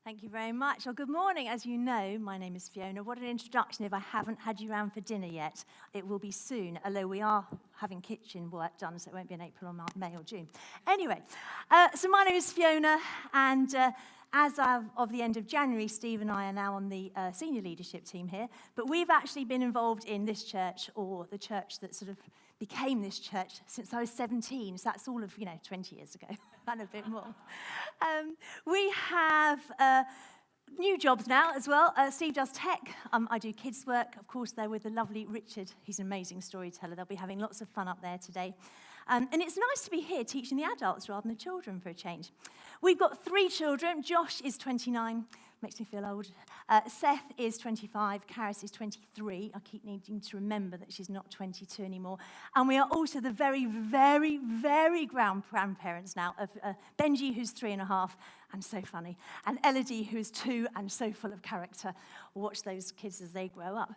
Thank you very much. Well, good morning. As you know, my name is Fiona. What an introduction if I haven't had you round for dinner yet. It will be soon, although we are having kitchen work done, so it won't be in April or May or June. Anyway, so my name is Fiona, and as of the end of January, Steve and I are now on the senior leadership team here, but we've actually been involved in this church, or the church that sort of became this church, since I was 17, so that's all of, 20 years ago, and a bit more. We have new jobs now as well. Steve does tech, I do kids work, of course they're with the lovely Richard, he's an amazing storyteller, they'll be having lots of fun up there today. And it's nice to be here teaching the adults rather than the children for a change. We've got 3 children. Josh is 29, makes me feel old. Seth is 25, Caris is 23. I keep needing to remember that she's not 22 anymore. And we are also the very, very, very grandparents now of Benji, who's 3.5, and so funny, and Elodie, who is 2 and so full of character. We'll watch those kids as they grow up.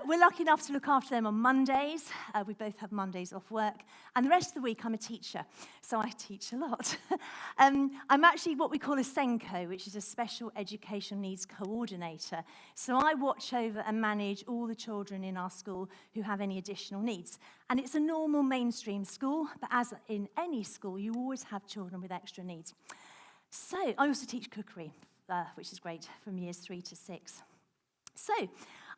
We're lucky enough to look after them on Mondays. We both have Mondays off work. And the rest of the week, I'm a teacher, so I teach a lot. I'm actually what we call a SENCO, which is a Special Education Needs Coordinator. So I watch over and manage all the children in our school who have any additional needs. And it's a normal mainstream school, but as in any school, you always have children with extra needs. So I also teach cookery, which is great, from years 3 to 6. So I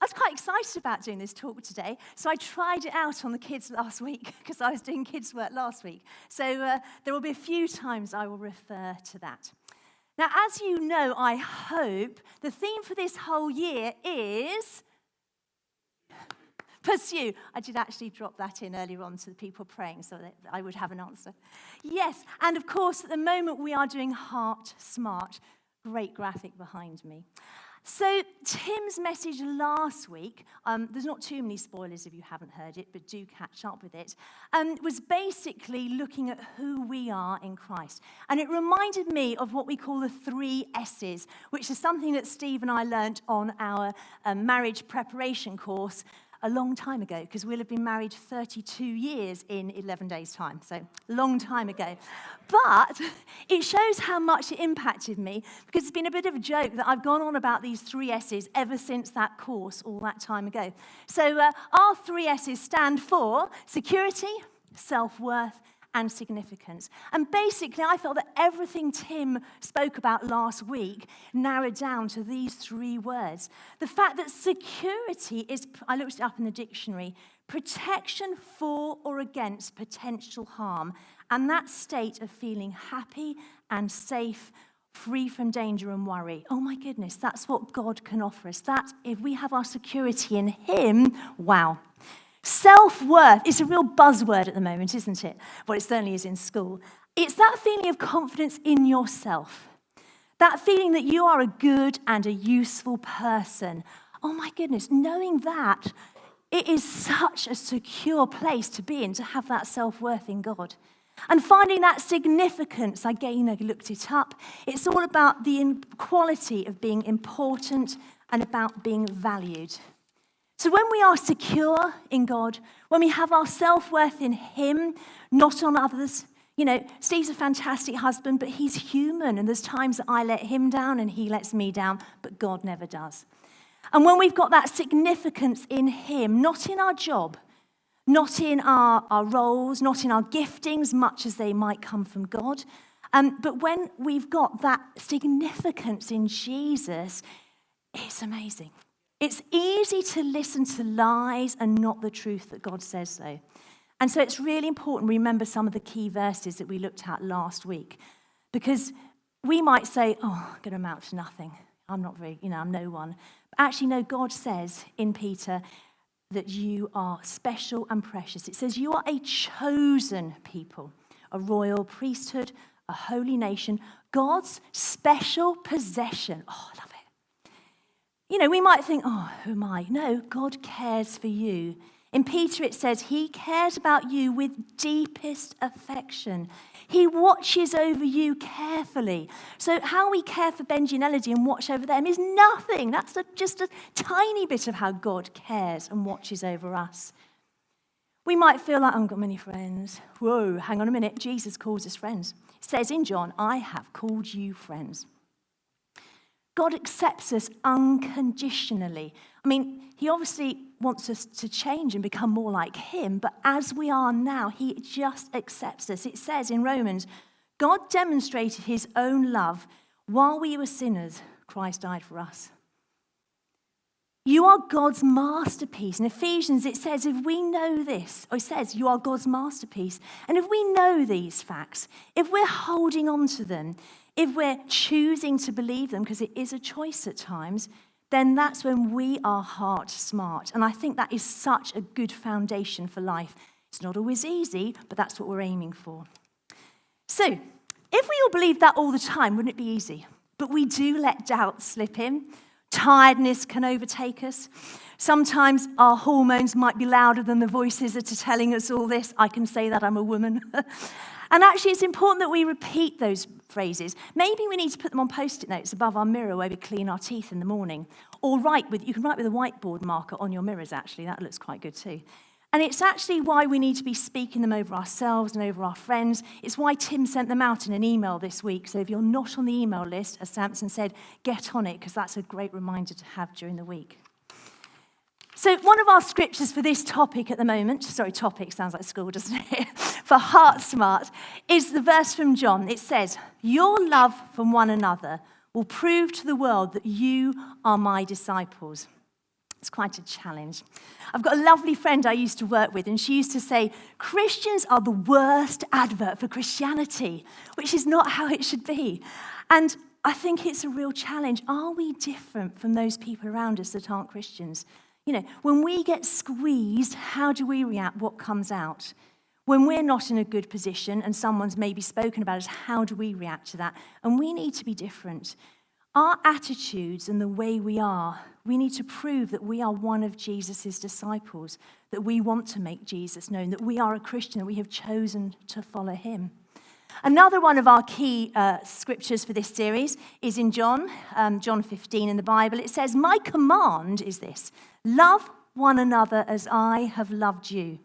was quite excited about doing this talk today, so I tried it out on the kids last week because I was doing kids' work last week. So there will be a few times I will refer to that. Now, as you know, I hope, the theme for this whole year is pursue. I did actually drop that in earlier on to the people praying so that I would have an answer. Yes, and of course, at the moment we are doing Heart Smart. Great graphic behind me. So Tim's message last week, there's not too many spoilers if you haven't heard it, but do catch up with it, was basically looking at who we are in Christ. And it reminded me of what we call the 3 S's, which is something that Steve and I learnt on our marriage preparation course a long time ago, because we'll have been married 32 years in 11 days' time, so long time ago. But it shows how much it impacted me, because it's been a bit of a joke that I've gone on about these 3 S's ever since that course all that time ago. So our 3 S's stand for security, self-worth, and significance. And basically, I felt that everything Tim spoke about last week narrowed down to these 3 words. The fact that security is, I looked it up in the dictionary, protection for or against potential harm, and that state of feeling happy and safe, free from danger and worry. Oh my goodness, that's what God can offer us. That, if we have our security in Him, wow. Self-worth is a real buzzword at the moment, isn't it? Well, it certainly is in school. It's that feeling of confidence in yourself. That feeling that you are a good and a useful person. Oh my goodness, knowing that, it is such a secure place to be in, to have that self-worth in God. And finding that significance, again, I looked it up. It's all about the quality of being important and about being valued. So when we are secure in God, when we have our self-worth in Him, not on others, Steve's a fantastic husband, but he's human, and there's times that I let him down and he lets me down, but God never does. And when we've got that significance in Him, not in our job, not in our roles, not in our giftings, much as they might come from God, but when we've got that significance in Jesus, it's amazing. It's easy to listen to lies and not the truth that God says so. And so it's really important to remember some of the key verses that we looked at last week. Because we might say, I'm going to amount to nothing. I'm not very, I'm no one. But actually, no, God says in Peter that you are special and precious. It says you are a chosen people, a royal priesthood, a holy nation, God's special possession. Oh, I love it. We might think, who am I? No, God cares for you. In Peter, it says He cares about you with deepest affection. He watches over you carefully. So how we care for Benji and Elodie and watch over them is nothing. That's just a tiny bit of how God cares and watches over us. We might feel like, I haven't got many friends. Whoa, hang on a minute. Jesus calls us friends. It says in John, I have called you friends. God accepts us unconditionally. I mean, he obviously wants us to change and become more like him, but as we are now, he just accepts us. It says in Romans, God demonstrated his own love while we were sinners. Christ died for us. You are God's masterpiece. In Ephesians, it says, if we know this, or it says, you are God's masterpiece. And if we know these facts, if we're holding on to them, if we're choosing to believe them, because it is a choice at times, then that's when we are heart smart. And I think that is such a good foundation for life. It's not always easy, but that's what we're aiming for. So, if we all believed that all the time, wouldn't it be easy? But we do let doubt slip in. Tiredness can overtake us. Sometimes our hormones might be louder than the voices that are telling us all this. I can say that I'm a woman. And actually, it's important that we repeat those phrases. Maybe we need to put them on Post-it notes above our mirror where we clean our teeth in the morning. Or you can write with a whiteboard marker on your mirrors, actually. That looks quite good too. And it's actually why we need to be speaking them over ourselves and over our friends. It's why Tim sent them out in an email this week. So if you're not on the email list, as Samson said, get on it, because that's a great reminder to have during the week. So one of our scriptures for this topic at the moment, topic sounds like school, doesn't it? For Heart Smart, is the verse from John. It says, your love for one another will prove to the world that you are my disciples. It's quite a challenge. I've got a lovely friend I used to work with, and she used to say, Christians are the worst advert for Christianity, which is not how it should be. And I think it's a real challenge. Are we different from those people around us that aren't Christians? You know, when we get squeezed, how do we react? What comes out? When we're not in a good position and someone's maybe spoken about us, how do we react to that? And we need to be different. Our attitudes and the way we need to prove that we are one of Jesus' disciples, that we want to make Jesus known, that we are a Christian, that we have chosen to follow him. Another one of our key scriptures for this series is in John 15 in the Bible. It says, my command is this, love one another as I have loved you.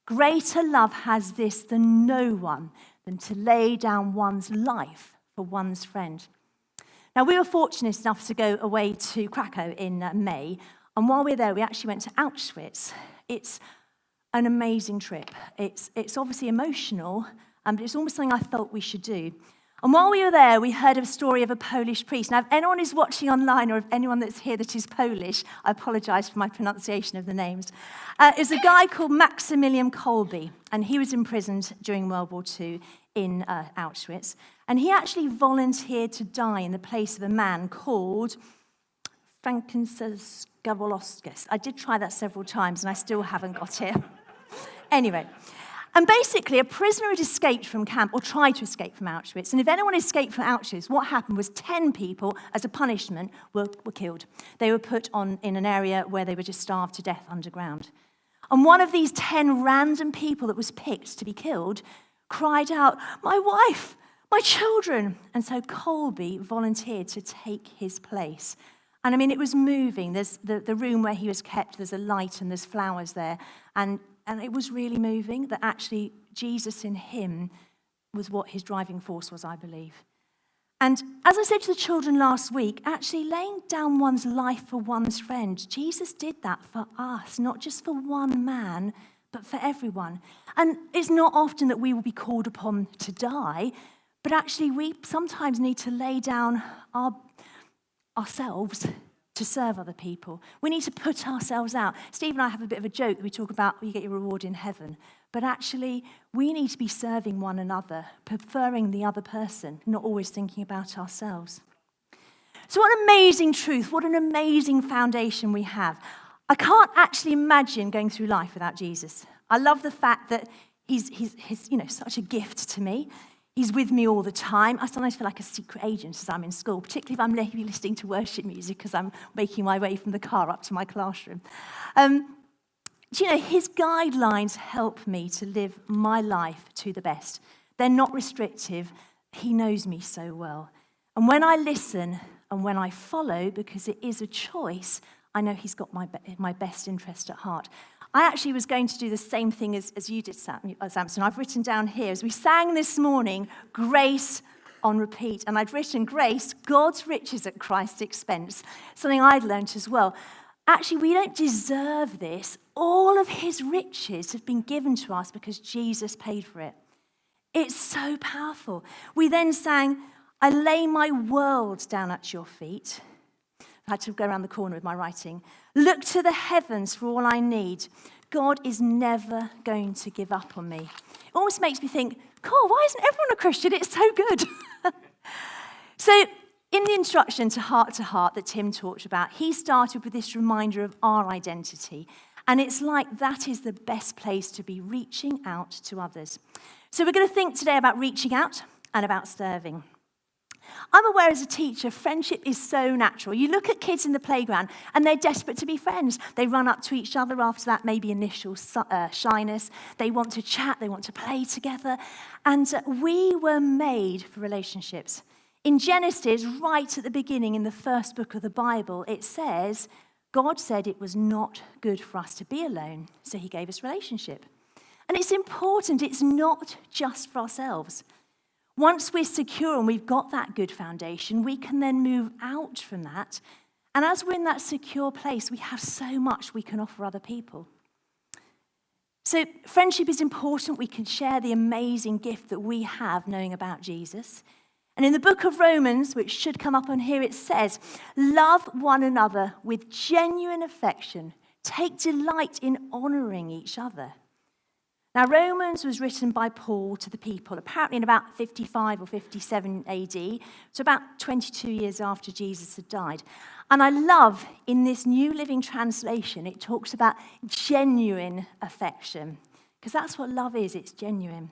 Greater love has this than no one, than to lay down one's life for one's friend. Now, we were fortunate enough to go away to Krakow in May, and while we were there, we actually went to Auschwitz. It's an amazing trip. It's obviously emotional, but it's almost something I felt we should do. And while we were there, we heard of a story of a Polish priest. Now, if anyone is watching online or if anyone that's here that is Polish, I apologize for my pronunciation of the names. Is a guy called Maximilian Kolbe, and he was imprisoned during World War II in Auschwitz. And he actually volunteered to die in the place of a man called Franciscus Gawolowskis. I did try that several times, and I still haven't got it. Anyway. And basically, a prisoner had escaped from camp, or tried to escape from Auschwitz. And if anyone escaped from Auschwitz, what happened was 10 people, as a punishment, were killed. They were put in an area where they were just starved to death underground. And one of these 10 random people that was picked to be killed cried out, my wife, my children. And so Kolbe volunteered to take his place. And I mean, it was moving. There's the room where he was kept, there's a light and there's flowers there. And it was really moving that actually Jesus in him was what his driving force was, I believe. And as I said to the children last week, actually laying down one's life for one's friend, Jesus did that for us, not just for one man, but for everyone. And it's not often that we will be called upon to die, but actually we sometimes need to lay down ourselves to serve other people. We need to put ourselves out. Steve and I have a bit of a joke that we talk about, you get your reward in heaven. But actually, we need to be serving one another, preferring the other person, not always thinking about ourselves. So what an amazing truth, what an amazing foundation we have. I can't actually imagine going through life without Jesus. I love the fact that he's such a gift to me. He's with me all the time. I sometimes feel like a secret agent as I'm in school, particularly if I'm maybe listening to worship music because I'm making my way from the car up to my classroom. His guidelines help me to live my life to the best. They're not restrictive. He knows me so well. And when I listen and when I follow, because it is a choice, I know he's got my best interest at heart. I actually was going to do the same thing as you did, Samson. I've written down here, as we sang this morning, grace on repeat. And I'd written Grace, God's riches at Christ's expense, something I'd learnt as well. Actually, we don't deserve this. All of his riches have been given to us because Jesus paid for it. It's so powerful. We then sang, I lay my world down at your feet. I had to go around the corner with my writing. Look to the heavens for all I need. God is never going to give up on me. It almost makes me think, cool, why isn't everyone a Christian? It's so good. So in the introduction to Heart that Tim talked about, he started with this reminder of our identity. And it's like that is the best place to be reaching out to others. So we're going to think today about reaching out and about serving. I'm aware as a teacher, friendship is so natural. You look at kids in the playground and they're desperate to be friends. They run up to each other after that maybe initial shyness. They want to chat, they want to play together. And we were made for relationships. In Genesis, right at the beginning in the first book of the Bible, it says, God said it was not good for us to be alone, so he gave us relationship. And it's important, it's not just for ourselves. Once we're secure and we've got that good foundation, we can then move out from that. And as we're in that secure place, we have so much we can offer other people. So friendship is important. We can share the amazing gift that we have knowing about Jesus. And in the book of Romans, which should come up on here, it says, love one another with genuine affection. Take delight in honoring each other. Now, Romans was written by Paul to the people, apparently in about 55 or 57 AD, so about 22 years after Jesus had died. And I love, in this New Living Translation, it talks about genuine affection, because that's what love is, it's genuine.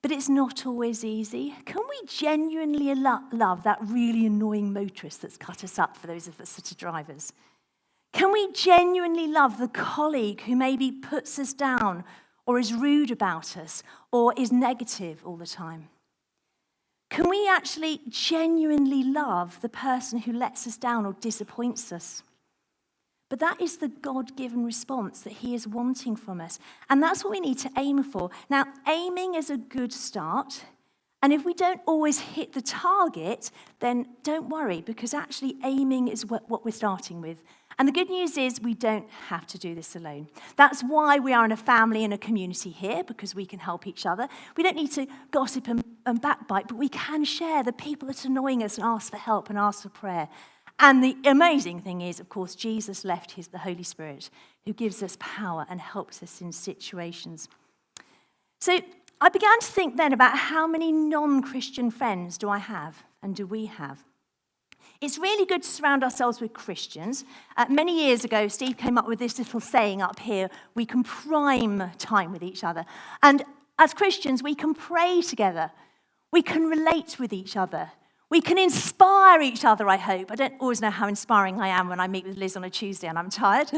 But it's not always easy. Can we genuinely love that really annoying motorist that's cut us up, for those of us that are drivers? Can we genuinely love the colleague who maybe puts us down or is rude about us, or is negative all the time? Can we actually genuinely love the person who lets us down or disappoints us? But that is the God-given response that he is wanting from us. And that's what we need to aim for. Now, aiming is a good start. And if we don't always hit the target, then don't worry, because actually aiming is what we're starting with. And the good news is we don't have to do this alone. That's why we are in a family and a community here, because we can help each other. We don't need to gossip and backbite, but we can share the people that are annoying us and ask for help and ask for prayer. And the amazing thing is, of course, Jesus left the Holy Spirit, who gives us power and helps us in situations. So I began to think then about how many non-Christian friends do I have and do we have? It's really good to surround ourselves with Christians. Many years ago, Steve came up with this little saying up here, we can prime time with each other. And as Christians, we can pray together. We can relate with each other. We can inspire each other, I hope. I don't always know how inspiring I am when I meet with Liz on a Tuesday and I'm tired.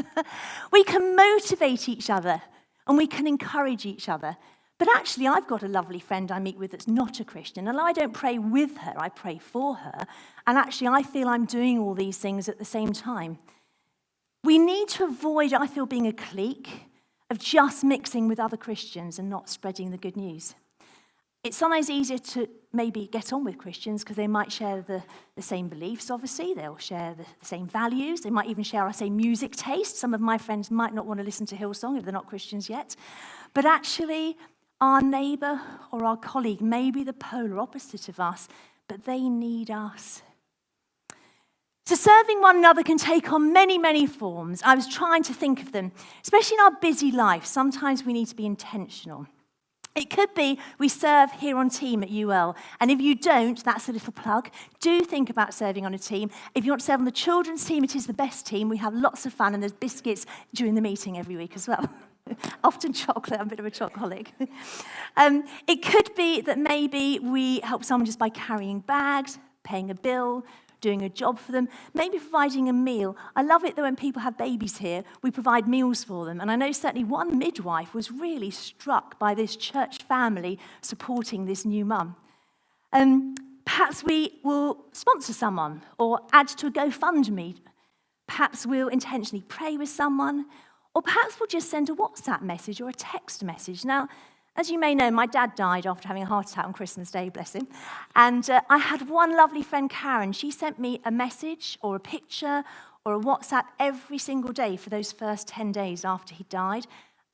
We can motivate each other and we can encourage each other. But actually, I've got a lovely friend I meet with that's not a Christian, and I don't pray with her, I pray for her. And actually, I feel I'm doing all these things at the same time. We need to avoid, I feel, being a clique of just mixing with other Christians and not spreading the good news. It's sometimes easier to maybe get on with Christians because they might share the same beliefs, obviously. They'll share the same values. They might even share our same music taste. Some of my friends might not want to listen to Hillsong if they're not Christians yet. But actually, our neighbour or our colleague may be the polar opposite of us, but they need us. So serving one another can take on many, many forms. I was trying to think of them, especially in our busy life. Sometimes we need to be intentional. It could be we serve here on team at Ewell, and if you don't, that's a little plug. Do think about serving on a team. If you want to serve on the children's team, it is the best team. We have lots of fun, and there's biscuits during the meeting every week as well. Often chocolate, I'm a bit of a chocoholic. It could be that maybe we help someone just by carrying bags, paying a bill, doing a job for them, maybe providing a meal. I love it that when people have babies here, we provide meals for them. And I know certainly one midwife was really struck by this church family supporting this new mum. Perhaps we will sponsor someone or add to a GoFundMe. Perhaps we'll intentionally pray with someone. Or perhaps we'll just send a WhatsApp message or a text message. Now, As you may know, my dad died after having a heart attack on Christmas Day, bless him. And I had one lovely friend, Karen. She sent me a message or a picture or a WhatsApp every single day for those first 10 days after he died.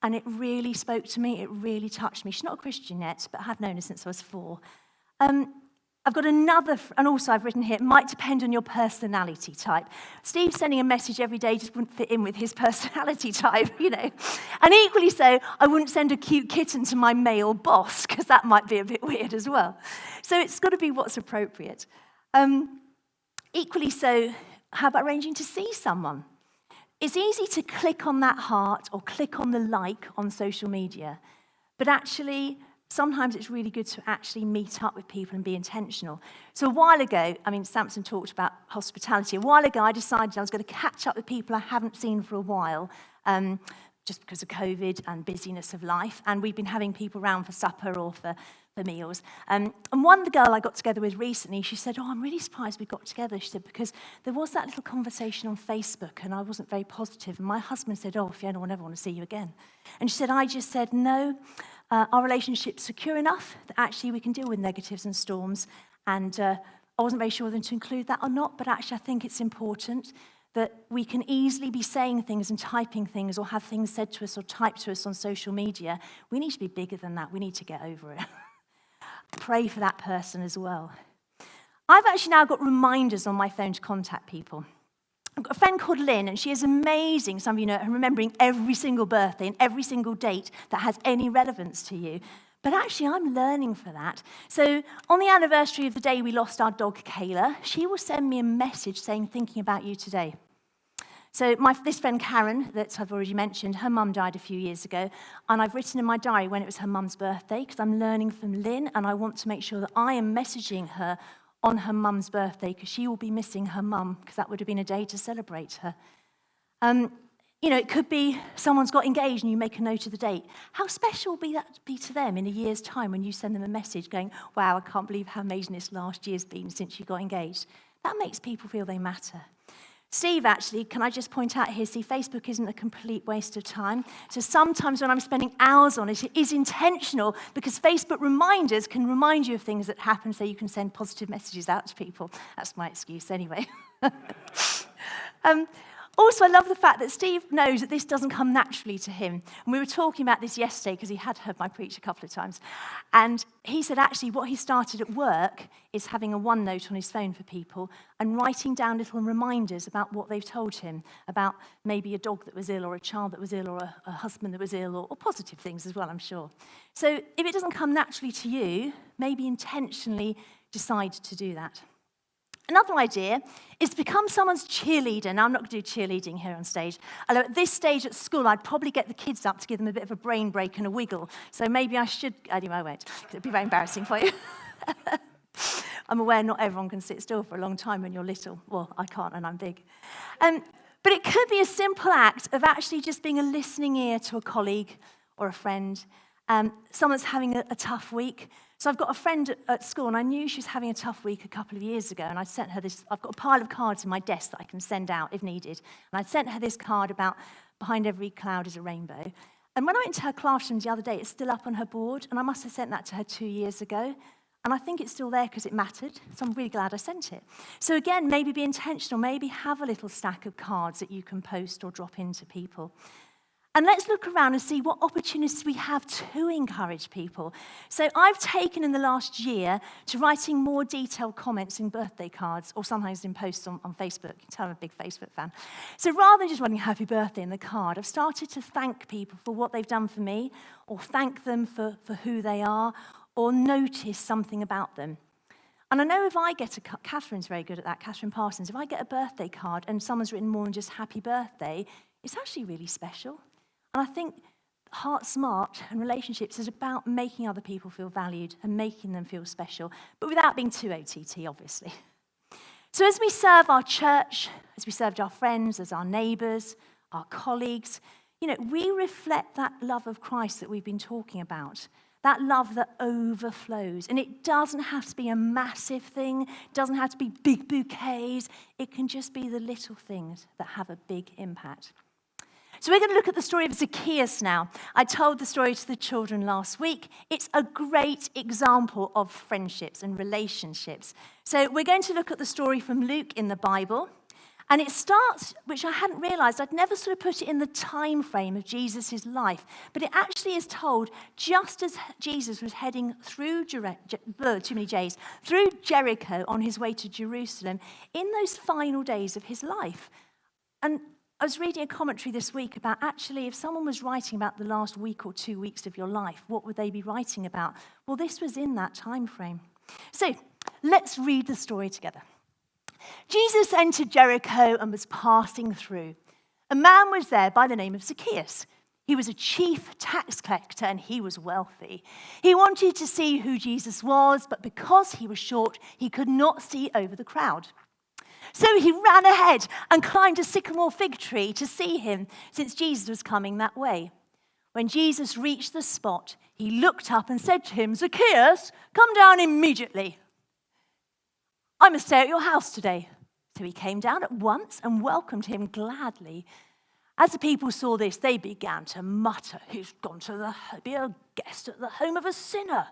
And it really spoke to me. It really touched me. She's not a Christian yet, but I have known her since I was 4. I've got another, and also I've written here, it might depend on your personality type. Steve sending a message every day just wouldn't fit in with his personality type, you know. And equally so, I wouldn't send a cute kitten to my male boss, because that might be a bit weird as well. So it's got to be what's appropriate. Equally so, how about arranging to see someone? It's easy to click on that heart or click on the like on social media, but actually, sometimes it's really good to actually meet up with people and be intentional. So a while ago, Samson talked about hospitality. A while ago, I decided I was going to catch up with people I haven't seen for a while, just because of COVID and busyness of life. And we've been having people around for supper or for meals. And one girl I got together with recently, she said, I'm really surprised we got together. She said, because there was that little conversation on Facebook and I wasn't very positive. And my husband said, Fiona, I'll never want to see you again. And she said, I just said, no. Our relationship's secure enough that actually we can deal with negatives and storms. And I wasn't very sure whether to include that or not, but actually I think it's important that we can easily be saying things and typing things or have things said to us or typed to us on social media. We need to be bigger than that. We need to get over it. Pray for that person as well. I've actually now got reminders on my phone to contact people. I've got a friend called Lynn, and she is amazing, some of you know, at remembering every single birthday and every single date that has any relevance to you. But actually, I'm learning for that. So on the anniversary of the day we lost our dog, Kayla, she will send me a message saying, thinking about you today. So this friend, Karen, that I've already mentioned, her mum died a few years ago, and I've written in my diary when it was her mum's birthday, because I'm learning from Lynn, and I want to make sure that I am messaging her on her mum's birthday, because she will be missing her mum, because that would have been a day to celebrate her. It could be someone's got engaged and you make a note of the date. How special will that be to them in a year's time when you send them a message going, wow, I can't believe how amazing this last year's been since you got engaged. That makes people feel they matter. Steve, actually, can I just point out here, see, Facebook isn't a complete waste of time. So sometimes when I'm spending hours on it, it is intentional because Facebook reminders can remind you of things that happen so you can send positive messages out to people. That's my excuse anyway. Also, I love the fact that Steve knows that this doesn't come naturally to him. And we were talking about this yesterday because he had heard my preach a couple of times. And he said actually what he started at work is having a OneNote on his phone for people and writing down little reminders about what they've told him, about maybe a dog that was ill or a child that was ill or a husband that was ill or positive things as well, I'm sure. So if it doesn't come naturally to you, maybe intentionally decide to do that. Another idea is to become someone's cheerleader. Now, I'm not going to do cheerleading here on stage. Although at this stage at school, I'd probably get the kids up to give them a bit of a brain break and a wiggle. So maybe I should, anyway, I won't, because it'd be very embarrassing for you. I'm aware not everyone can sit still for a long time when you're little. Well, I can't and I'm big. But it could be a simple act of actually just being a listening ear to a colleague or a friend. Someone's having a tough week. So I've got a friend at school, and I knew she was having a tough week a couple of years ago, and I sent her this. I've got a pile of cards in my desk that I can send out if needed. And I'd sent her this card about behind every cloud is a rainbow. And when I went to her classroom the other day, it's still up on her board, and I must have sent that to her 2 years ago. And I think it's still there because it mattered, so I'm really glad I sent it. So again, maybe be intentional, maybe have a little stack of cards that you can post or drop into people. And let's look around and see what opportunities we have to encourage people. So I've taken in the last year to writing more detailed comments in birthday cards, or sometimes in posts on Facebook. You can tell I'm a big Facebook fan. So rather than just writing happy birthday in the card, I've started to thank people for what they've done for me, or thank them for who they are, or notice something about them. And I know if I get Catherine's very good at that, Catherine Parsons, if I get a birthday card and someone's written more than just happy birthday, it's actually really special. And I think Heart Smart and relationships is about making other people feel valued and making them feel special, but without being too OTT, obviously. So as we serve our church, as we served our friends, as our neighbours, our colleagues, we reflect that love of Christ that we've been talking about, that love that overflows. And it doesn't have to be a massive thing, it doesn't have to be big bouquets, it can just be the little things that have a big impact. So we're going to look at the story of Zacchaeus now. I told the story to the children last week. It's a great example of friendships and relationships. So we're going to look at the story from Luke in the Bible. And it starts, which I hadn't realized, I'd never sort of put it in the time frame of Jesus' life, but it actually is told just as Jesus was heading through through Jericho on his way to Jerusalem in those final days of his life. And I was reading a commentary this week about actually if someone was writing about the last week or 2 weeks of your life, what would they be writing about? Well, this was in that time frame. So let's read the story together. Jesus entered Jericho and was passing through. A man was there by the name of Zacchaeus. He was a chief tax collector and he was wealthy. He wanted to see who Jesus was, but because he was short, he could not see over the crowd. So he ran ahead and climbed a sycamore fig tree to see him, since Jesus was coming that way. When Jesus reached the spot, he looked up and said to him, "Zacchaeus, come down immediately. I must stay at your house today." So he came down at once and welcomed him gladly. As the people saw this, they began to mutter, "He's gone to be a guest at the home of a sinner."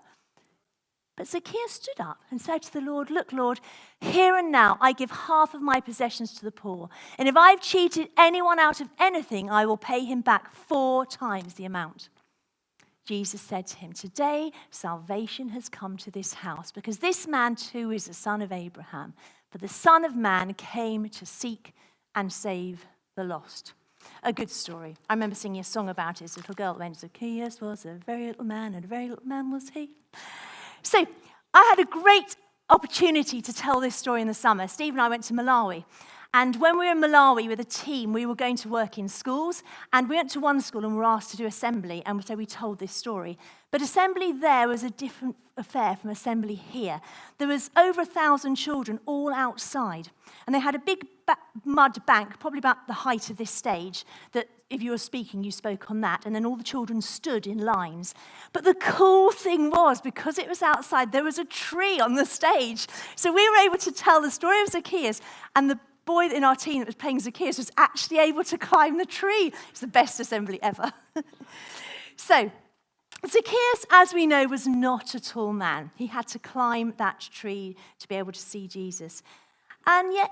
But Zacchaeus stood up and said to the Lord, "Look, Lord, here and now I give half of my possessions to the poor. And if I've cheated anyone out of anything, I will pay him back 4 times the amount." Jesus said to him, "Today salvation has come to this house, because this man too is the son of Abraham. For the Son of Man came to seek and save the lost." A good story. I remember singing a song about it as a little girl that went, "Zacchaeus was a very little man, and a very little man was he." So I had a great opportunity to tell this story in the summer. Steve and I went to Malawi. And when we were in Malawi with a team, we were going to work in schools. And we went to one school and were asked to do assembly. And so we told this story. But assembly there was a different affair from assembly here. There was over 1,000 children all outside. And they had a big mud bank, probably about the height of this stage, that if you were speaking, you spoke on that. And then all the children stood in lines. But the cool thing was, because it was outside, there was a tree on the stage. So we were able to tell the story of Zacchaeus, and the boy in our team that was playing Zacchaeus was actually able to climb the tree. It's the best assembly ever. So Zacchaeus, as we know, was not a tall man. He had to climb that tree to be able to see Jesus. And yet,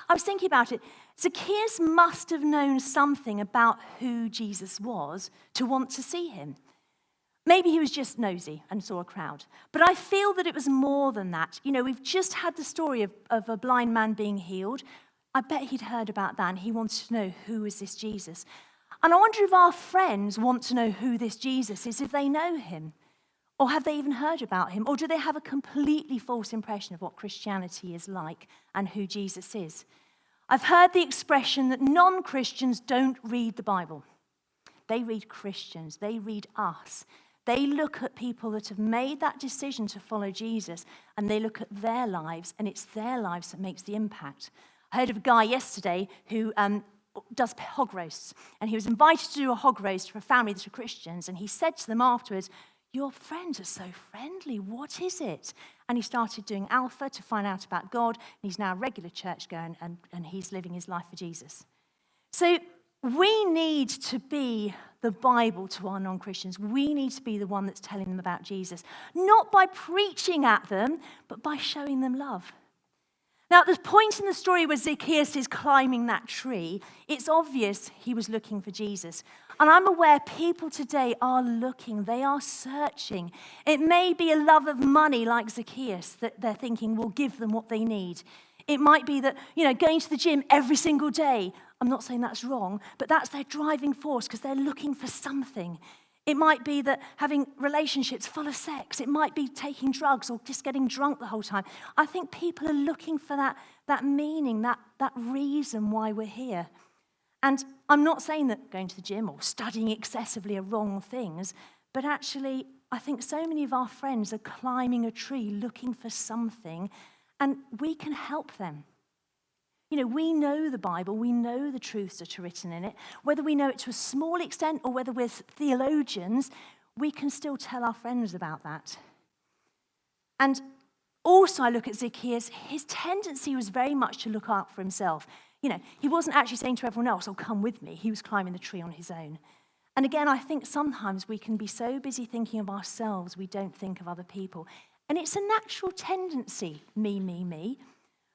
I was thinking about it. Zacchaeus must have known something about who Jesus was to want to see him. Maybe he was just nosy and saw a crowd. But I feel that it was more than that. You know, we've just had the story of a blind man being healed. I bet he'd heard about that and he wanted to know, who is this Jesus? And I wonder if our friends want to know who this Jesus is, if they know him. Or have they even heard about him? Or do they have a completely false impression of what Christianity is like and who Jesus is? I've heard the expression that non-Christians don't read the Bible. They read Christians. They read us. They look at people that have made that decision to follow Jesus, and they look at their lives, and it's their lives that makes the impact. I heard of a guy yesterday who does hog roasts, and he was invited to do a hog roast for a family that are Christians, and he said to them afterwards, "Your friends are so friendly, what is it?" And he started doing Alpha to find out about God, and he's now a regular churchgoer, and he's living his life for Jesus. So we need to be the Bible to our non-Christians. We need to be the one that's telling them about Jesus, not by preaching at them, but by showing them love. Now, at the point in the story where Zacchaeus is climbing that tree, it's obvious he was looking for Jesus. And I'm aware people today are looking, they are searching. It may be a love of money like Zacchaeus that they're thinking will give them what they need. It might be that, going to the gym every single day. I'm not saying that's wrong, but that's their driving force because they're looking for something. It might be that having relationships full of sex. It might be taking drugs or just getting drunk the whole time. I think people are looking for that meaning, that reason why we're here. And I'm not saying that going to the gym or studying excessively are wrong things, but actually I think so many of our friends are climbing a tree looking for something, and we can help them. We know the Bible, we know the truths that are written in it. Whether we know it to a small extent or whether we're theologians, we can still tell our friends about that. And Also, I look at Zacchaeus, his tendency was very much to look out for himself. He wasn't actually saying to everyone else, "Oh, come with me." He was climbing the tree on his own. And again, I think sometimes we can be so busy thinking of ourselves, we don't think of other people. And it's a natural tendency, me.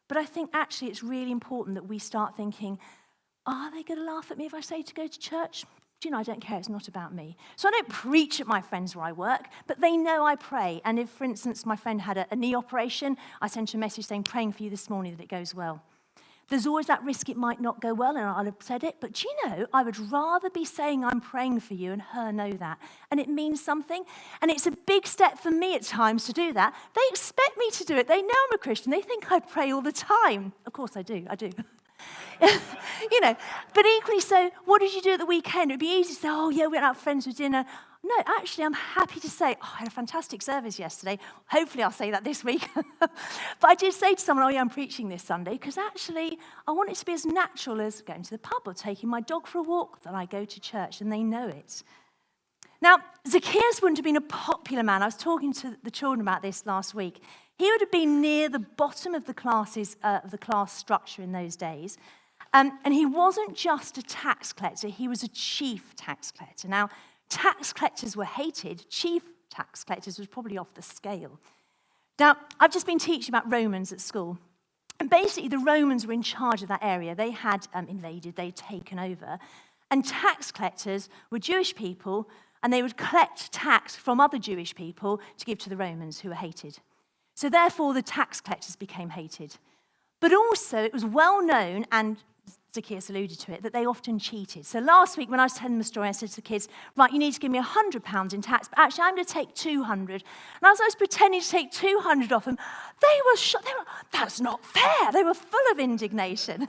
But I think actually it's really important that we start thinking, are they going to laugh at me if I say to go to church? I don't care, it's not about me. So I don't preach at my friends where I work, but they know I pray. And if, for instance, my friend had a knee operation, I sent her a message saying, "Praying for you this morning that it goes well." There's always that risk it might not go well, and I'll have said it, but I would rather be saying I'm praying for you and her know that. And it means something. And it's a big step for me at times to do that. They expect me to do it. They know I'm a Christian. They think I pray all the time. Of course I do. But equally so, what did you do at the weekend? It would be easy to say, "Oh, yeah, we went out with friends for dinner." No, actually, I'm happy to say, I had a fantastic service yesterday. Hopefully, I'll say that this week. But I did say to someone, "Oh, yeah, I'm preaching this Sunday," because actually, I want it to be as natural as going to the pub or taking my dog for a walk that I go to church, and they know it. Now, Zacchaeus wouldn't have been a popular man. I was talking to the children about this last week. He would have been near the bottom of the class structure in those days. And he wasn't just a tax collector, he was a chief tax collector. Now, tax collectors were hated. Chief tax collectors was probably off the scale. Now, I've just been teaching about Romans at school. And basically, the Romans were in charge of that area. They had invaded, they'd taken over. And tax collectors were Jewish people, and they would collect tax from other Jewish people to give to the Romans, who were hated. So therefore, the tax collectors became hated. But also, it was well known, and Zacchaeus alluded to it, that they often cheated. So last week when I was telling the story, I said to the kids, "Right, you need to give me £100 in tax, but actually I'm going to take 200. And as I was pretending to take 200 off them, they were "That's not fair." They were full of indignation.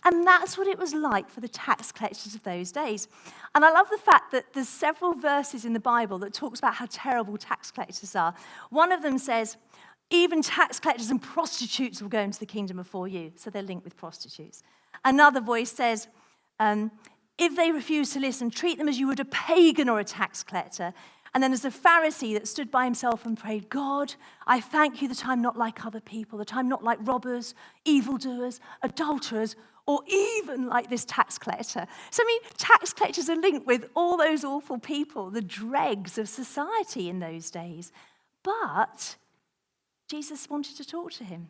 And that's what it was like for the tax collectors of those days. And I love the fact that there's several verses in the Bible that talks about how terrible tax collectors are. One of them says, "Even tax collectors and prostitutes will go into the kingdom before you." So they're linked with prostitutes. Another voice says, "If they refuse to listen, treat them as you would a pagan or a tax collector." And then there's a Pharisee that stood by himself and prayed, "God, I thank you that I'm not like other people, that I'm not like robbers, evildoers, adulterers, or even like this tax collector." So, tax collectors are linked with all those awful people, the dregs of society in those days. But Jesus wanted to talk to him.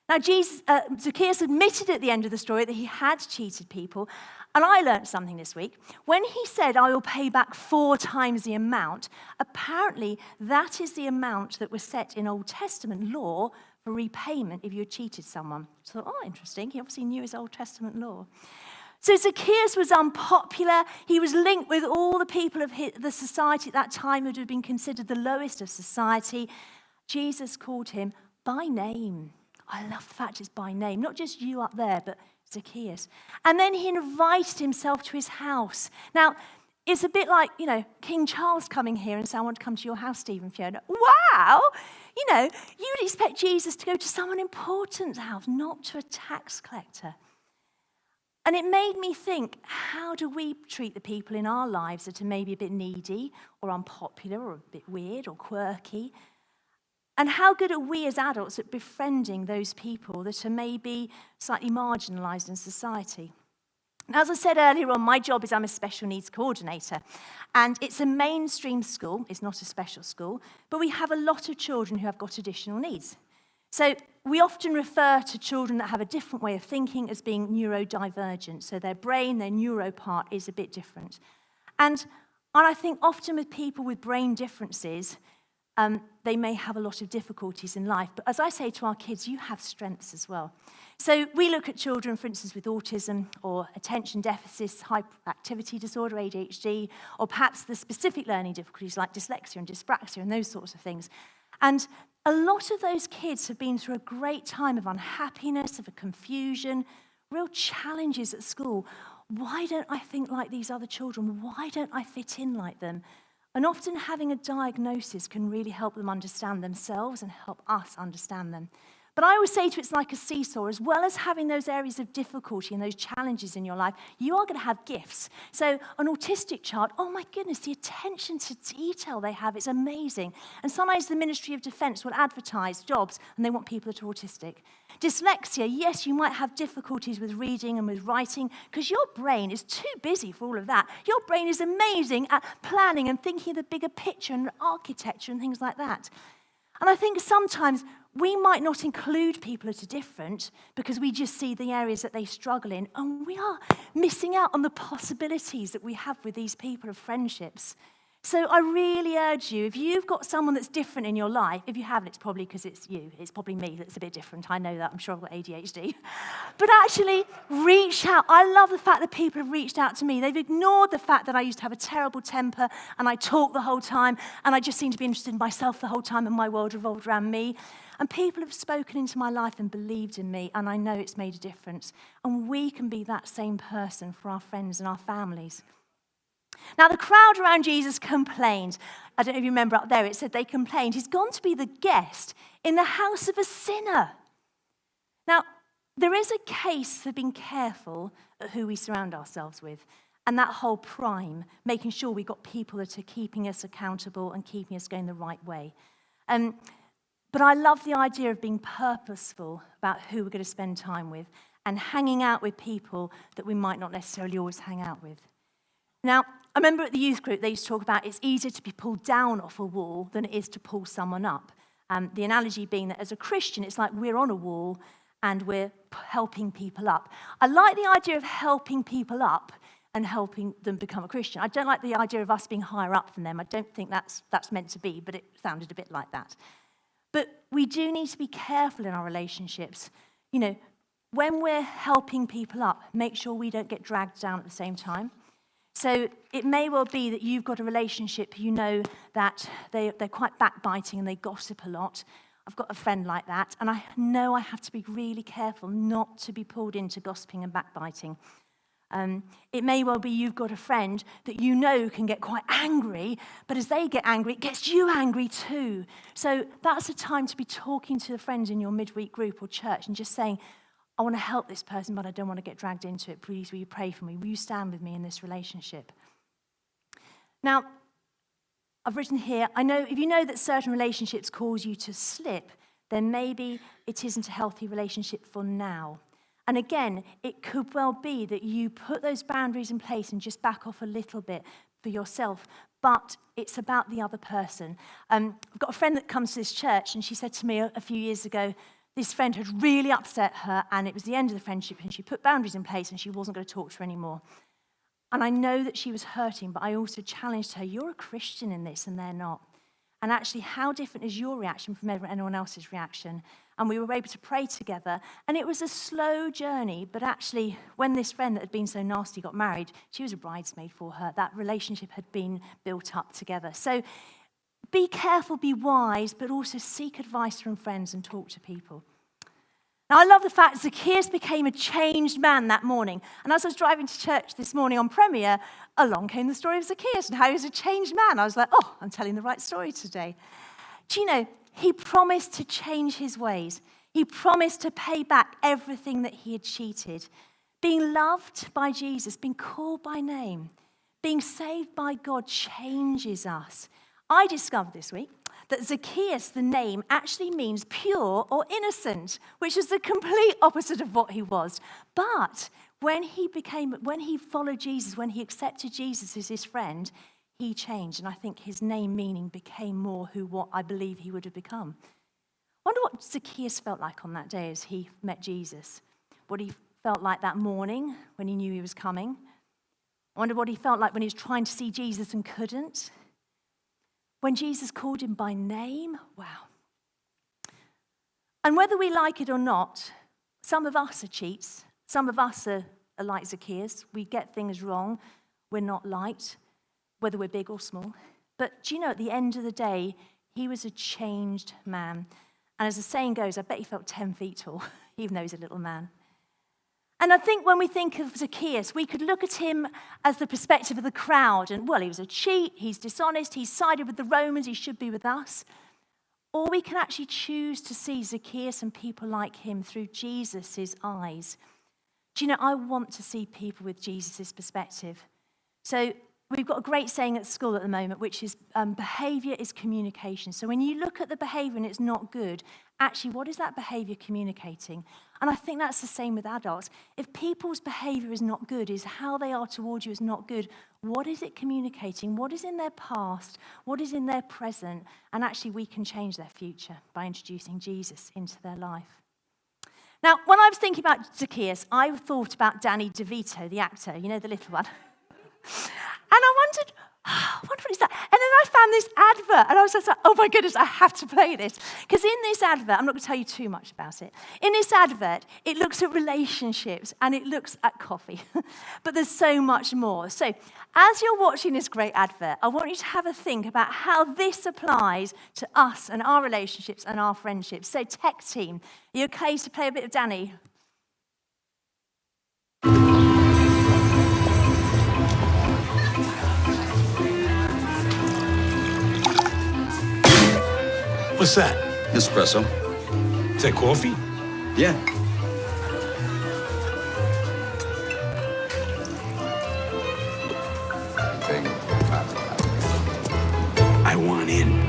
Now, Zacchaeus admitted at the end of the story that he had cheated people, and I learned something this week. When he said, "I will pay back 4 times the amount," apparently that is the amount that was set in Old Testament law for repayment if you had cheated someone. So, interesting. He obviously knew his Old Testament law. So Zacchaeus was unpopular. He was linked with all the people of the society at that time who would have been considered the lowest of society. Jesus called him by name. I love the fact it's by name, not just you up there, but Zacchaeus. And then he invited himself to his house. Now, it's a bit like, King Charles coming here and saying, "I want to come to your house, Stephen, Fiona." Wow! You'd expect Jesus to go to someone important's house, not to a tax collector. And it made me think, how do we treat the people in our lives that are maybe a bit needy or unpopular or a bit weird or quirky? And how good are we as adults at befriending those people that are maybe slightly marginalised in society? Now, as I said earlier on, my job is I'm a special needs coordinator. And it's a mainstream school, it's not a special school, but we have a lot of children who have got additional needs. So we often refer to children that have a different way of thinking as being neurodivergent. So their brain, their neuro part is a bit different. And I think often with people with brain differences, they may have a lot of difficulties in life. But as I say to our kids, you have strengths as well. So we look at children, for instance, with autism or attention deficits, hyperactivity disorder, ADHD, or perhaps the specific learning difficulties like dyslexia and dyspraxia and those sorts of things. And a lot of those kids have been through a great time of unhappiness, of a confusion, real challenges at school. Why don't I think like these other children? Why don't I fit in like them? And often having a diagnosis can really help them understand themselves and help us understand them. But I always say to it's like a seesaw. As well as having those areas of difficulty and those challenges in your life, you are going to have gifts. So an autistic child, oh my goodness, the attention to detail they have, it's amazing. And sometimes the Ministry of Defence will advertise jobs and they want people that are autistic. Dyslexia, yes, you might have difficulties with reading and with writing because your brain is too busy for all of that. Your brain is amazing at planning and thinking of the bigger picture and architecture and things like that. And I think sometimes we might not include people that are different because we just see the areas that they struggle in, and we are missing out on the possibilities that we have with these people of friendships. So I really urge you, if you've got someone that's different in your life, if you haven't, it's probably because it's you. It's probably me that's a bit different. I know that. I'm sure I've got ADHD. But actually, reach out. I love the fact that people have reached out to me. They've ignored the fact that I used to have a terrible temper and I talked the whole time and I just seemed to be interested in myself the whole time and my world revolved around me. And people have spoken into my life and believed in me, and I know it's made a difference. And we can be that same person for our friends and our families. Now, the crowd around Jesus complained. I don't know if you remember up there, it said they complained. He's gone to be the guest in the house of a sinner. Now, there is a case for being careful at who we surround ourselves with, and that whole prime, making sure we've got people that are keeping us accountable and keeping us going the right way. But I love the idea of being purposeful about who we're going to spend time with and hanging out with people that we might not necessarily always hang out with. Now, I remember at the youth group, they used to talk about it's easier to be pulled down off a wall than it is to pull someone up. The analogy being that as a Christian, it's like we're on a wall and we're helping people up. I like the idea of helping people up and helping them become a Christian. I don't like the idea of us being higher up than them. I don't think that's meant to be, but it sounded a bit like that. But we do need to be careful in our relationships. You know, when we're helping people up, make sure we don't get dragged down at the same time. So it may well be that you've got a relationship, you know that they're quite backbiting and they gossip a lot. I've got a friend like that, and I know I have to be really careful not to be pulled into gossiping and backbiting. It may well be you've got a friend that you know can get quite angry, but as they get angry, it gets you angry too. So that's a time to be talking to the friends in your midweek group or church and just saying, I want to help this person, but I don't want to get dragged into it. Please, will you pray for me? Will you stand with me in this relationship? Now, I've written here, I know if you know that certain relationships cause you to slip, then maybe it isn't a healthy relationship for now. And again, it could well be that you put those boundaries in place and just back off a little bit for yourself, but it's about the other person. I've got a friend that comes to this church, and she said to me a few years ago, this friend had really upset her, and it was the end of the friendship, and she put boundaries in place, and she wasn't going to talk to her anymore. And I know that she was hurting, but I also challenged her, you're a Christian in this, and they're not. And actually, how different is your reaction from anyone else's reaction? And we were able to pray together. And it was a slow journey, but actually, when this friend that had been so nasty got married, she was a bridesmaid for her. That relationship had been built up together. So be careful, be wise, but also seek advice from friends and talk to people. Now, I love the fact Zacchaeus became a changed man that morning. And as I was driving to church this morning on Premiere, along came the story of Zacchaeus and how he was a changed man. I was like, oh, I'm telling the right story today. Do you know, he promised to change his ways. He promised to pay back everything that he had cheated. Being loved by Jesus, being called by name, being saved by God changes us. I discovered this week that Zacchaeus, the name, actually means pure or innocent, which is the complete opposite of what he was. But when he followed Jesus, when he accepted Jesus as his friend, he changed. And I think his name meaning became more what I believe he would have become. I wonder what Zacchaeus felt like on that day as he met Jesus. What he felt like that morning when he knew he was coming. I wonder what he felt like when he was trying to see Jesus and couldn't. When Jesus called him by name, wow. And whether we like it or not, some of us are cheats. Some of us are like Zacchaeus. We get things wrong. We're not liked, whether we're big or small. But do you know, at the end of the day, he was a changed man. And as the saying goes, I bet he felt 10 feet tall, even though he's a little man. And I think when we think of Zacchaeus, we could look at him as the perspective of the crowd. And, well, he was a cheat, he's dishonest, he's sided with the Romans, he should be with us. or we can actually choose to see Zacchaeus and people like him through Jesus' eyes. Do you know, I want to see people with Jesus' perspective. So we've got a great saying at school at the moment, which is behavior is communication. So when you look at the behavior and it's not good, actually, what is that behavior communicating? And I think that's the same with adults. If people's behavior is not good, is how they are towards you is not good, what is it communicating? What is in their past? What is in their present? And actually, we can change their future by introducing Jesus into their life. Now, when I was thinking about Zacchaeus, I thought about Danny DeVito, the actor, you know, the little one. And I wondered, what is that? And then I found this advert, and I was just like, oh my goodness, I have to play this. Because in this advert, I'm not going to tell you too much about it. In this advert, it looks at relationships, and it looks at coffee. But there's so much more. So as you're watching this great advert, I want you to have a think about how this applies to us and our relationships and our friendships. So tech team, are you okay to play a bit of Danny? What's that? Espresso. Is that coffee? Yeah. I want in.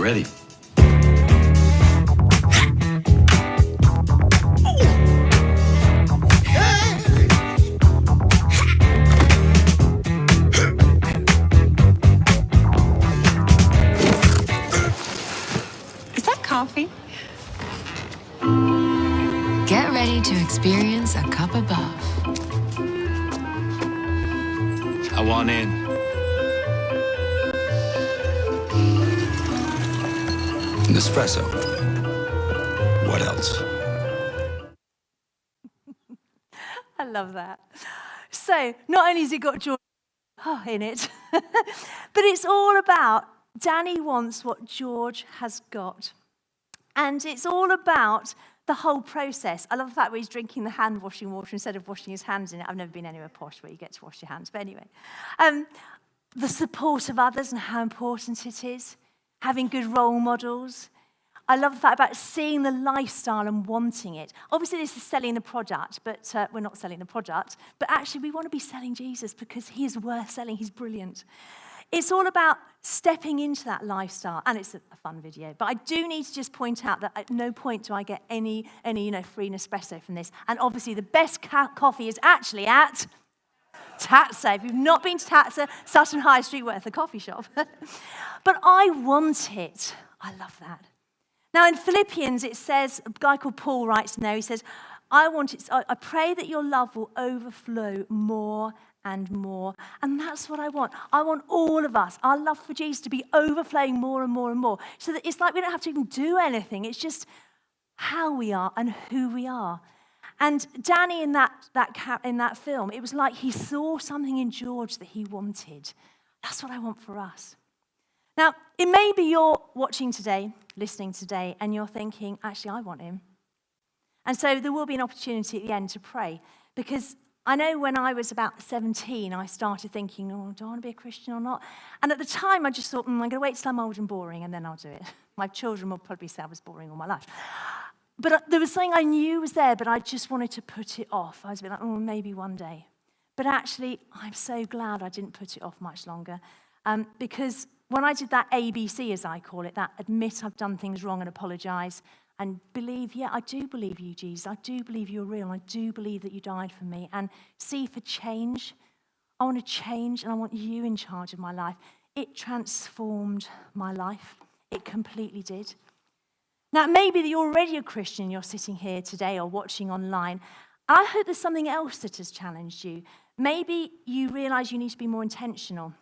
Ready. Is that coffee? Get ready to experience a cup above. I want in. Espresso. What else? I love that. So not only has it got George in it, but it's all about Danny wants what George has got. And it's all about the whole process. I love the fact where he's drinking the hand washing water instead of washing his hands in it. I've never been anywhere posh where you get to wash your hands. But anyway, the support of others and how important it is. Having good role models. I love the fact about seeing the lifestyle and wanting it. Obviously, this is selling the product, but we're not selling the product. But actually, we want to be selling Jesus because he is worth selling. He's brilliant. It's all about stepping into that lifestyle, and it's a fun video. But I do need to just point out that at no point do I get any free Nespresso from this. And obviously, the best coffee is actually at Tatza. If you've not been to Tatza, Sutton High Street, worth a coffee shop. But I want it. I love that. Now in Philippians, it says, a guy called Paul writes in there, he says, I pray that your love will overflow more and more. And that's what I want. I want all of us, our love for Jesus, to be overflowing more and more and more. So that it's like we don't have to even do anything. It's just how we are and who we are. And Danny in that film, it was like he saw something in George that he wanted. That's what I want for us. Now, it may be you're watching today, listening today, and you're thinking, actually, I want him. And so there will be an opportunity at the end to pray. Because I know when I was about 17, I started thinking, oh, do I want to be a Christian or not? And at the time, I just thought, I'm going to wait till I'm old and boring, and then I'll do it. My children will probably say I was boring all my life. But there was something I knew was there, but I just wanted to put it off. I was a bit like, oh, maybe one day. But actually, I'm so glad I didn't put it off much longer. Because when I did that ABC, as I call it, that admit I've done things wrong and apologize, and believe, yeah, I do believe you, Jesus. I do believe you're real. I do believe that you died for me. And see for change. I want to change, and I want you in charge of my life. It transformed my life. It completely did. Now, it may be that you're already a Christian, you're sitting here today or watching online. I hope there's something else that has challenged you. Maybe you realize you need to be more intentional.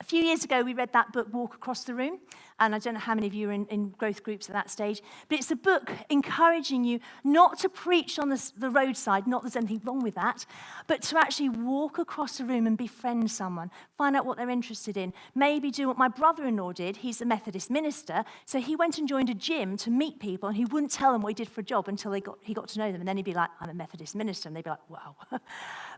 A few years ago, we read that book, Walk Across the Room, and I don't know how many of you are in growth groups at that stage, but it's a book encouraging you not to preach on the roadside, not that there's anything wrong with that, but to actually walk across the room and befriend someone, find out what they're interested in, maybe do what my brother-in-law did. He's a Methodist minister, so he went and joined a gym to meet people, and he wouldn't tell them what he did for a job until he got to know them, and then he'd be like, I'm a Methodist minister, and they'd be like, wow.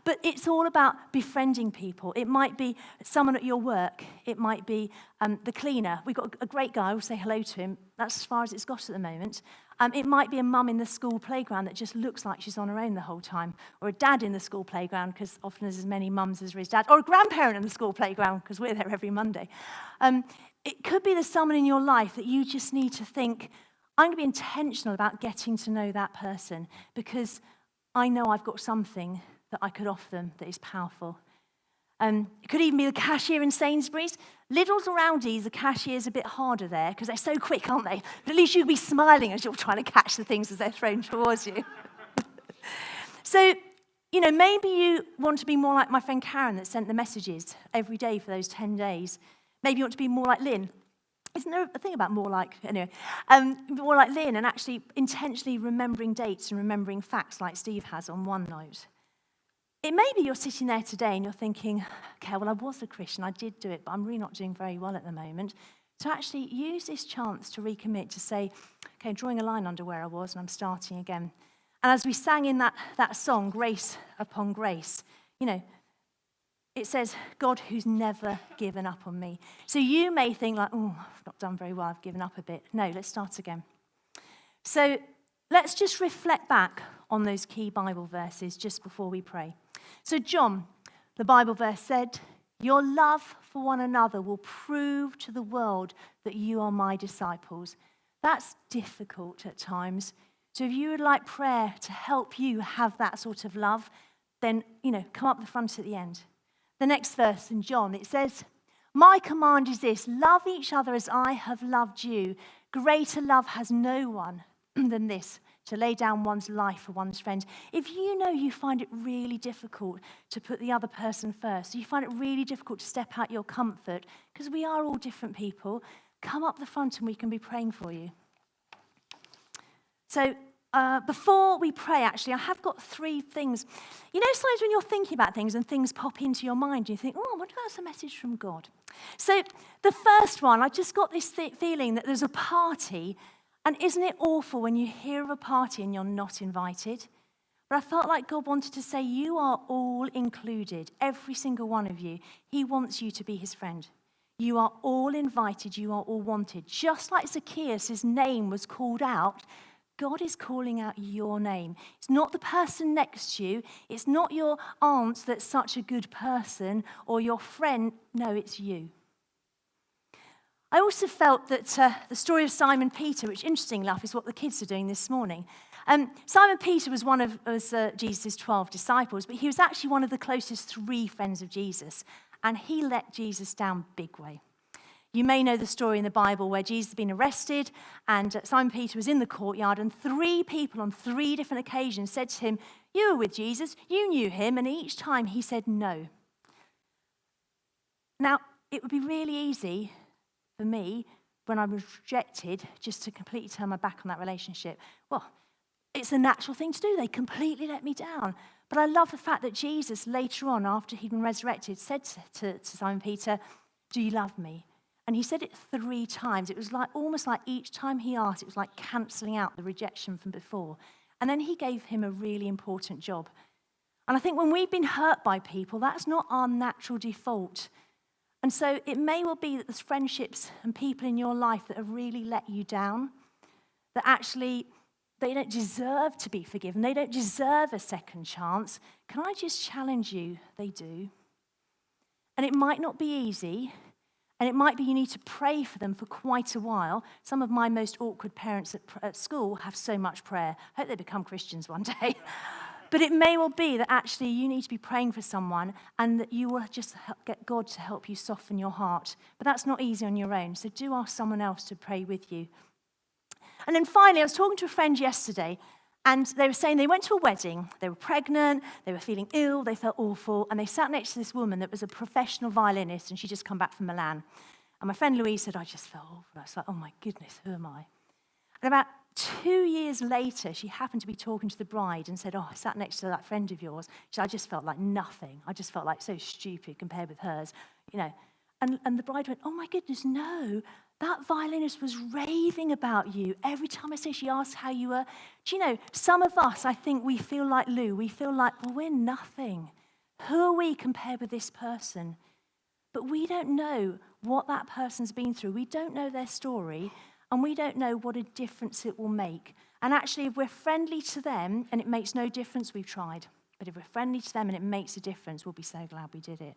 But it's all about befriending people. It might be someone at your work. It might be the cleaner. We've got a great guy. We'll say hello to him. That's as far as it's got at the moment. It might be a mum in the school playground that just looks like she's on her own the whole time, or a dad in the school playground, because often there's as many mums as there is dad, or a grandparent in the school playground, because we're there every Monday. It could be there's someone in your life that you just need to think, I'm going to be intentional about getting to know that person, because I know I've got something that I could offer them that is powerful. It could even be the cashier in Sainsbury's. Lidl's or Aldi's, the cashier's a bit harder there because they're so quick, aren't they? But at least you'll be smiling as you're trying to catch the things as they're thrown towards you. So, maybe you want to be more like my friend Karen that sent the messages every day for those 10 days. Maybe you want to be more like Lynn. Isn't there a thing about more like Lynn and actually intentionally remembering dates and remembering facts like Steve has on OneNote? It may be you're sitting there today and you're thinking, okay, well, I was a Christian, I did do it, but I'm really not doing very well at the moment. So actually use this chance to recommit, to say, okay, I'm drawing a line under where I was and I'm starting again. And as we sang in that song, Grace Upon Grace, it says, God who's never given up on me. So you may think like, oh, I've not done very well, I've given up a bit. No, let's start again. So let's just reflect back on those key Bible verses just before we pray. So John, the Bible verse said, your love for one another will prove to the world that you are my disciples. That's difficult at times. So if you would like prayer to help you have that sort of love, then, come up the front at the end. The next verse in John, it says, my command is this, love each other as I have loved you. Greater love has no one than this, to lay down one's life for one's friend. If you find it really difficult to put the other person first, you find it really difficult to step out your comfort, because we are all different people, come up the front and we can be praying for you. So before we pray, actually, I have got 3 things. Sometimes when you're thinking about things and things pop into your mind, you think, oh, I wonder if that's a message from God. So the first one, I just got this feeling that there's a party. And isn't it awful when you hear of a party and you're not invited? But I felt like God wanted to say, you are all included, every single one of you. He wants you to be his friend. You are all invited, you are all wanted. Just like Zacchaeus' name was called out, God is calling out your name. It's not the person next to you. It's not your aunt that's such a good person or your friend. No, it's you. I also felt that the story of Simon Peter, which interestingly enough is what the kids are doing this morning. Simon Peter was one of Jesus' 12 disciples, but he was actually one of the closest 3 friends of Jesus, and he let Jesus down big way. You may know the story in the Bible where Jesus had been arrested, and Simon Peter was in the courtyard, and 3 people on 3 different occasions said to him, you were with Jesus, you knew him, and each time he said no. Now, it would be really easy for me, when I was rejected, just to completely turn my back on that relationship. Well, it's a natural thing to do. They completely let me down. But I love the fact that Jesus, later on, after he'd been resurrected, said to Simon Peter, do you love me? And he said it 3 times. It was almost like each time he asked, it was like cancelling out the rejection from before. And then he gave him a really important job. And I think when we've been hurt by people, that's not our natural default. And so it may well be that there's friendships and people in your life that have really let you down, that actually they don't deserve to be forgiven. They don't deserve a second chance. Can I just challenge you? They do. And it might not be easy, and it might be you need to pray for them for quite a while. Some of my most awkward parents at school have so much prayer. I hope they become Christians one day. But it may well be that actually you need to be praying for someone and that you will just get God to help you soften your heart. But that's not easy on your own, so do ask someone else to pray with you. And then finally, I was talking to a friend yesterday, And they were saying they went to a wedding, they were pregnant, they were feeling ill, they felt awful, and they sat next to this woman that was a professional violinist, and she'd just come back from Milan. And my friend Louise said, I just felt awful. I was like, oh my goodness, who am I? And about 2 years later, she happened to be talking to the bride and said, oh, I sat next to that friend of yours. She said, I just felt like nothing. I just felt like so stupid compared with hers, you know. And the bride went, oh my goodness, no, that violinist was raving about you. Every time I say, she asked how you were. Do you know, some of us, I think we feel like Lou. We feel like, well, we're nothing. Who are we compared with this person? But we don't know what that person's been through. We don't know their story, and we don't know what a difference it will make. And actually, if we're friendly to them and it makes no difference, we've tried. But if we're friendly to them and it makes a difference, we'll be so glad we did it.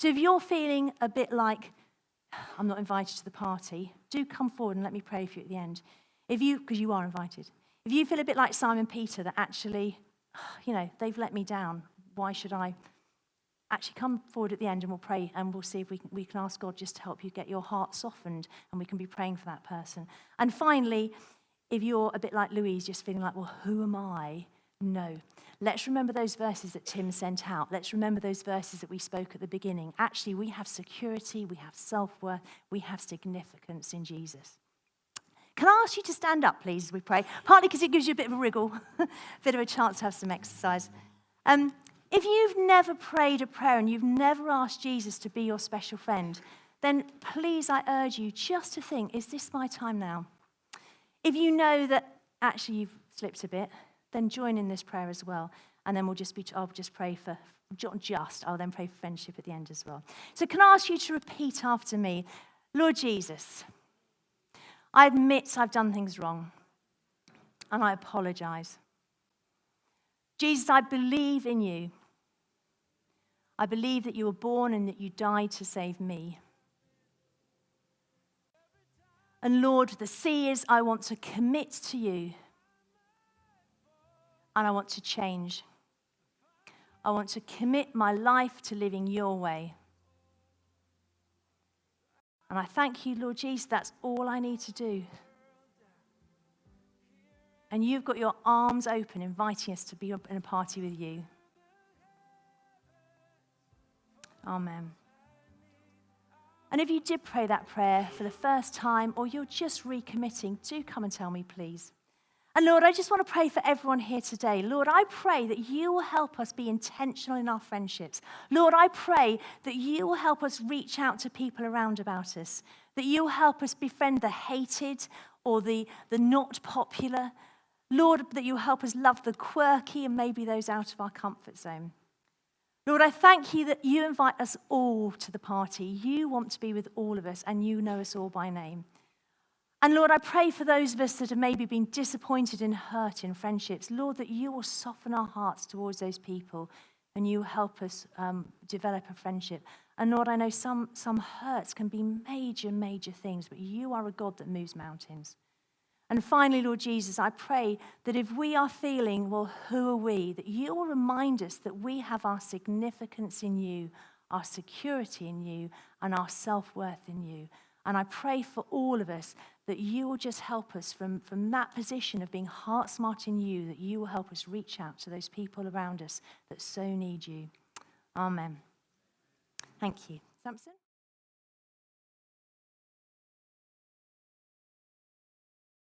So if you're feeling a bit like, I'm not invited to the party, do come forward and let me pray for you at the end. Because you are invited. If you feel a bit like Simon Peter, that actually, you know, they've let me down, why should I? Actually come forward at the end and we'll pray, and we'll see if we can ask God just to help you get your heart softened, and we can be praying for that person. And finally, if you're a bit like Louise, just feeling like, well, who am I? No. Let's remember those verses that Tim sent out. Let's remember those verses that we spoke at the beginning. Actually, we have security, we have self-worth, we have significance in Jesus. Can I ask you to stand up, please, as we pray? Partly because it gives you a bit of a wriggle, a bit of a chance to have some exercise. If you've never prayed a prayer and you've never asked Jesus to be your special friend, then please, I urge you just to think, is this my time now? If you know that actually you've slipped a bit, then join in this prayer as well. And then I'll just pray for, I'll then pray for friendship at the end as well. So can I ask you to repeat after me? Lord Jesus, I admit I've done things wrong, and I apologize. Jesus, I believe in you. I believe that you were born and that you died to save me. And Lord, the C is I want to commit to you. And I want to change. I want to commit my life to living your way. And I thank you, Lord Jesus, that's all I need to do. And you've got your arms open, inviting us to be in a party with you. Amen. And if you did pray that prayer for the first time, or you're just recommitting, do come and tell me, please. And Lord, I just want to pray for everyone here today. Lord, I pray that you will help us be intentional in our friendships. Lord, I pray that you will help us reach out to people around about us, that you will help us befriend the hated or the not popular. Lord, that you will help us love the quirky and maybe those out of our comfort zone. Lord, I thank you that you invite us all to the party. You want to be with all of us, and you know us all by name. And Lord, I pray for those of us that have maybe been disappointed and hurt in friendships. Lord, that you will soften our hearts towards those people, and you help us develop a friendship. And Lord, I know some hurts can be major, major things, but you are a God that moves mountains. And finally, Lord Jesus, I pray that if we are feeling, well, who are we? That you will remind us that we have our significance in you, our security in you, and our self-worth in you. And I pray for all of us that you will just help us from that position of being heart smart in you, that you will help us reach out to those people around us that so need you. Amen. Thank you. Samson?